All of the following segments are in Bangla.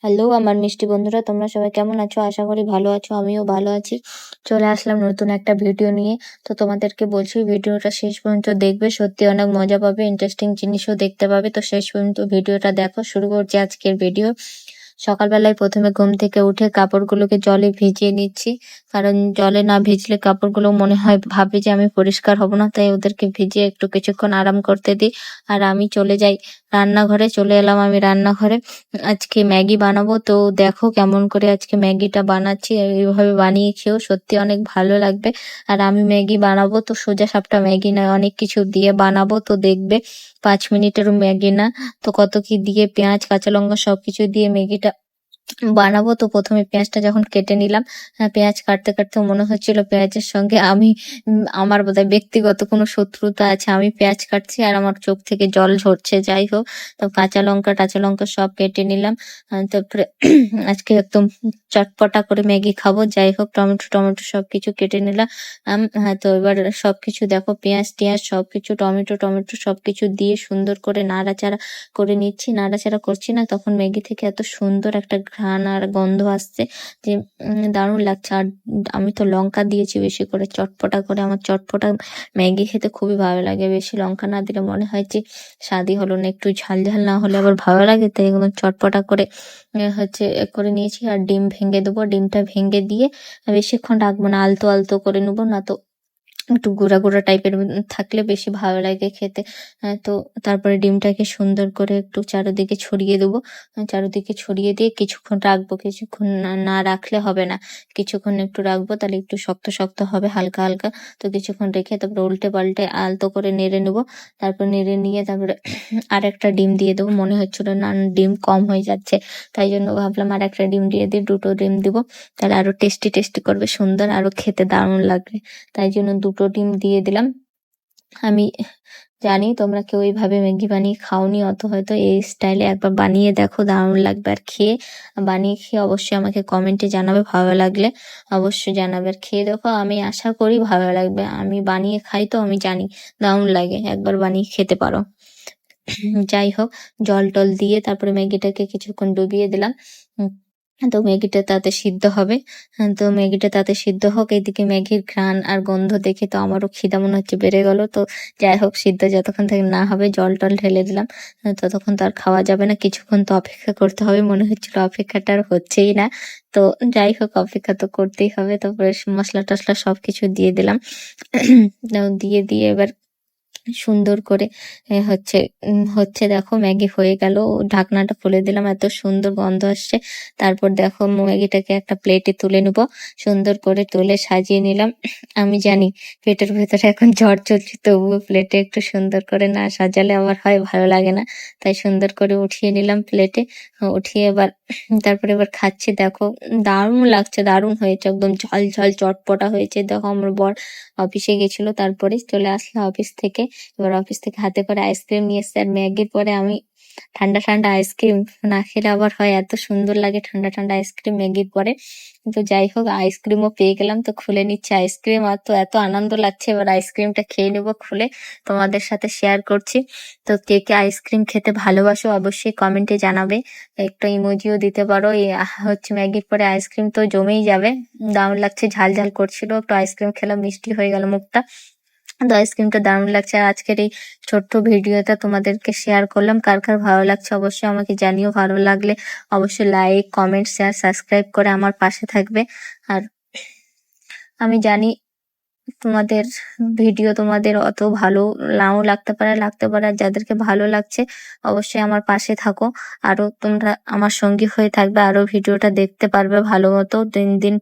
হ্যালো আমার মিষ্টি বন্ধুরা, তোমরা সবাই কেমন আছো? আশা করি ভালো আছো, আমিও ভালো আছি। চলে আসলাম নতুন একটা ভিডিও নিয়ে। তো তোমাদেরকে বলছি ভিডিওটা শেষ পর্যন্ত দেখবে, সত্যি অনেক মজা পাবে, ইন্টারেস্টিং জিনিসও দেখতে পাবে। তো শেষ পর্যন্ত ভিডিওটা দেখো। শুরু করছি আজকের ভিডিও। সকালবেলায় প্রথমে ঘুম থেকে উঠে কাপড়গুলোকে জলে ভিজিয়ে নিচ্ছি, কারণ জলে না ভিজলে কাপড়গুলো মনে হয় ভাবে যে আমি পরিষ্কার হব না, তাই ওদেরকে ভিজিয়ে একটু কিছুক্ষণ আরাম করতে দিই। আর আমি চলে যাই রান্নাঘরে। চলে এলাম আমি রান্নাঘরে। আজকে ম্যাগি বানাবো, তো দেখো কেমন করে আজকে ম্যাগিটা বানাচ্ছি। এইভাবে বানিয়ে খেও, সত্যি অনেক ভালো লাগবে। আর আমি ম্যাগি বানাবো তো সোজা সাপটা ম্যাগি নয়, অনেক কিছু দিয়ে বানাবো, তো দেখবে 5 মিনিটেরও ম্যাগি না। তো কত কি দিয়ে, পেঁয়াজ কাঁচা লঙ্কা সবকিছু দিয়ে ম্যাগিটা বানাবো। তো প্রথমে পেঁয়াজটা যখন কেটে নিলাম, পেঁয়াজ কাটতে কাটতে মনে হচ্ছিল পেঁয়াজের সঙ্গে আমি আমার বোধহয় ব্যক্তিগত কোনো শত্রুতা আছে। আমি পেঁয়াজ কাটছি আর আমার চোখ থেকে জল ঝরছে। যাই হোক, তো কাঁচা লঙ্কা টাচা লঙ্কা সব কেটে নিলাম। তারপরে আজকে একদম চটপটা করে ম্যাগি খাবো। যাই হোক, টমেটো টমেটো সবকিছু কেটে নিলাম। হ্যাঁ, তো এবার সবকিছু দেখো, পেঁয়াজ টিয়াজ সবকিছু, টমেটো টমেটো সবকিছু দিয়ে সুন্দর করে নাড়াচাড়া করে নিচ্ছি। নাড়াচাড়া করছি না, তখন ম্যাগি থেকে এত সুন্দর একটা ঘ্রাণ আর গন্ধ আসছে যে দারুণ লাগছে। আর আমি তো লঙ্কা দিয়েছি বেশি করে, চটপটা করে। আমার চটপটা ম্যাগি খেতে খুবই ভালো লাগে। বেশি লঙ্কা না দিলে মনে হয় যে স্বাদই হলো না, একটু ঝাল ঝাল না হলে আবার ভালো লাগে। তাই একদম চটপটা করে করে নিয়েছি। আর ডিম ভেঙে দেবো, ডিমটা ভেঙে দিয়ে বেশিক্ষণ রাখবো না, আলতো আলতো করে নেবো, না তো একটু গুঁড়া গুঁড়া টাইপের থাকলে বেশি ভালো লাগে খেতে। তো তারপরে ডিমটাকে সুন্দর করে একটু চারিদিকে ছড়িয়ে দেবো। চারিদিকে ছড়িয়ে দিয়ে কিছুক্ষণ রাখবো। কিছুক্ষণ না না রাখলে হবে না, কিছুক্ষণ একটু রাখবো, তাহলে একটু শক্ত শক্ত হবে হালকা হালকা। তো কিছুক্ষণ রেখে তারপরে উল্টে পাল্টে আলতো করে নেড়ে নেবো। তারপর নেড়ে নিয়ে তারপরে আর একটা ডিম দিয়ে দেবো। মনে হচ্ছিল না ডিম কম হয়ে যাচ্ছে, তাই জন্য ভাবলাম আর একটা ডিম দিয়ে দিই, 2টো ডিম দিব, তাহলে আরো টেস্টি টেস্টি করবে, সুন্দর আরো খেতে দারুণ লাগবে। তাই জন্য 2টো ডিম দিয়ে দিলাম। আমি জানি তোমরা কেউ এইভাবে ম্যাগি বানিয়ে খাওনি, অত হয়তো এই স্টাইলে একবার বানিয়ে দেখো, দারুণ লাগবে। আর বানিয়ে খেয়ে অবশ্যই আমাকে কমেন্টে জানাবে, ভালো লাগলে অবশ্যই জানাবে। আর খেয়ে দেখো, আমি আশা করি ভালো লাগবে। আমি বানিয়ে খাই তো আমি জানি দারুণ লাগে, একবার বানিয়ে খেতে পারো। যাই হোক, জল টল দিয়ে তারপরে ম্যাগিটাকে কিছুক্ষণ ডুবিয়ে দিলাম। তো ম্যাগিটা তাতে সিদ্ধ হবে। তো ম্যাগিটা তাতে সিদ্ধ হোক, এইদিকে ম্যাগির ঘ্রাণ আর গন্ধ দেখে তো আমারও খিদা মনে হচ্ছে বেড়ে গেল। তো যাই হোক, সিদ্ধ যতক্ষণ থেকে না হবে জল টল ঢেলে দিলাম। ততক্ষণ তো আর খাওয়া যাবে না, কিছুক্ষণ তো অপেক্ষা করতে হবে। মনে হচ্ছিল অপেক্ষাটা আর হচ্ছেই না। তো যাই হোক, অপেক্ষা তো করতেই হবে। তারপরে মশলা টসলা সবকিছু দিয়ে দিলাম। দিয়ে এবার সুন্দর করে হচ্ছে দেখো, ম্যাগি হয়ে গেল। ঢাকনাটা খুলে দিলাম, এত সুন্দর গন্ধ আসছে। তারপর দেখো ম্যাগিটাকে একটা প্লেটে তুলে নেব, সুন্দর করে তুলে সাজিয়ে নিলাম। আমি জানি পেটের ভেতরে এখন ঝড় চলছে, তবুও প্লেটে একটু সুন্দর করে না সাজালে আমার হয় ভালো লাগে না, তাই সুন্দর করে উঠিয়ে নিলাম প্লেটে। উঠিয়ে এবার খাচ্ছি। দেখো দারুণ লাগছে, দারুণ হয়েছে, একদম ঝাল ঝাল চটপটা হয়েছে। দেখো আমার বর অফিসে গেছিল, তারপরে চলে আসলো অফিস থেকে। এবার অফিস থেকে হাতে করে আইসক্রিম নিয়ে এসছে। আর ম্যাগির পরে আমি ঠান্ডা ঠান্ডা আইসক্রিম না খেলে আবার হয়, এত সুন্দর লাগে ঠান্ডা ঠান্ডা আইসক্রিম ম্যাগির পরে। তো যাই হোক, আইসক্রিমও পেয়ে গেলাম, তো খুলে নিচ্ছে আইসক্রিম। আর তো এত আনন্দ লাগছে, এবার আইসক্রিমটা খেয়ে নেবো খুলে, তোমাদের সাথে শেয়ার করছি। তো কে কে আইসক্রিম খেতে ভালোবাসো অবশ্যই কমেন্টে জানাবে, একটা ইমোজিও দিতে পারো। এই ম্যাগির পরে আইসক্রিম তো জমেই যাবে, দারুণ লাগছে, ঝাল ঝাল করছিল। একটু আইসক্রিম খেলাম, মিষ্টি হয়ে গেল মুখটা। তো আইসক্রিমটা দারুণ লাগছে। আর আজকের এই ছোট্ট ভিডিওটা তোমাদেরকে শেয়ার করলাম, কার কার ভালো লাগছে অবশ্যই আমাকে জানিও। ভালো লাগলে অবশ্যই লাইক কমেন্ট শেয়ার সাবস্ক্রাইব করে আমার পাশে থাকবে। আর আমি জানি তোমাদের ভিডিও তোমাদের অত ভালো নাও লাগতে পারে, আর যাদেরকে ভালো লাগছে অবশ্যই আমার পাশে থাকো। আরো তোমরা আমার সঙ্গী হয়ে থাকবে, আরো ভিডিওটা দেখতে পারবে ভালো মতো। দিন দিন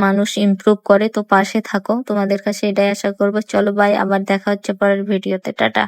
মানুষ ইমপ্রুভ করে, তো পাশে থাকো, তোমাদের কাছে এটাই আশা করবো। চলো বাই, আবার দেখা হচ্ছে পরের ভিডিওতে, টাটা।